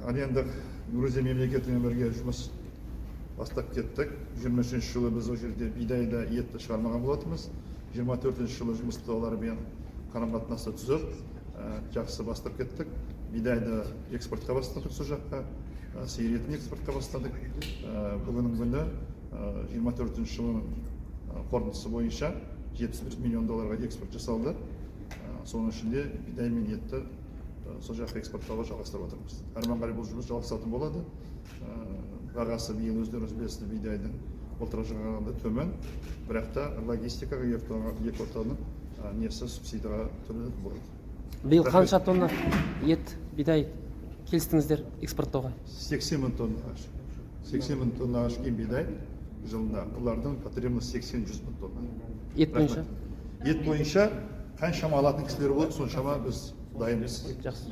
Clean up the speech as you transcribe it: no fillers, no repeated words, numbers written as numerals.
Ал енді Грузия мемлекетімен бірге жұмыс бастап кеттік. 23 жылы біз ол жерде бидайда етті шығармаған болатынбыз. 24 жылы жұмысты олармен қарым-қатынаста түзіп, жақсы бастап кеттік. Бидайды экспортқа бастадық сол жаққа, сиыр етін экспортқа бастадық. Бүгіннің күні 24 жылының қорытындысы бойынша $71 миллион экспорт жасалды. Соның ішінде бидай мен етті сол жаққа экспорттауға жалғастырып отырмыз. Әрмен қарай бұл жұмыс жалғасатын болады. Бағасы биыл өздеріңіз білесіздер, бидайдың былтырғы жылға қарағанда төмен, бірақ та логистикаға екі ортаның несі субсидияға төленетін болады. Биыл қанша тонна ет, бидай келістіңіздер экспорттауға? 80 мың тонна. 80 мың тонна ашкен бидай жылына. Бұлардың потребность 80-100 мың тонна. Ет бойынша? Ет бойынша қаншама алатын кісілер болады, соншама біз дайынбыз. Жақсы.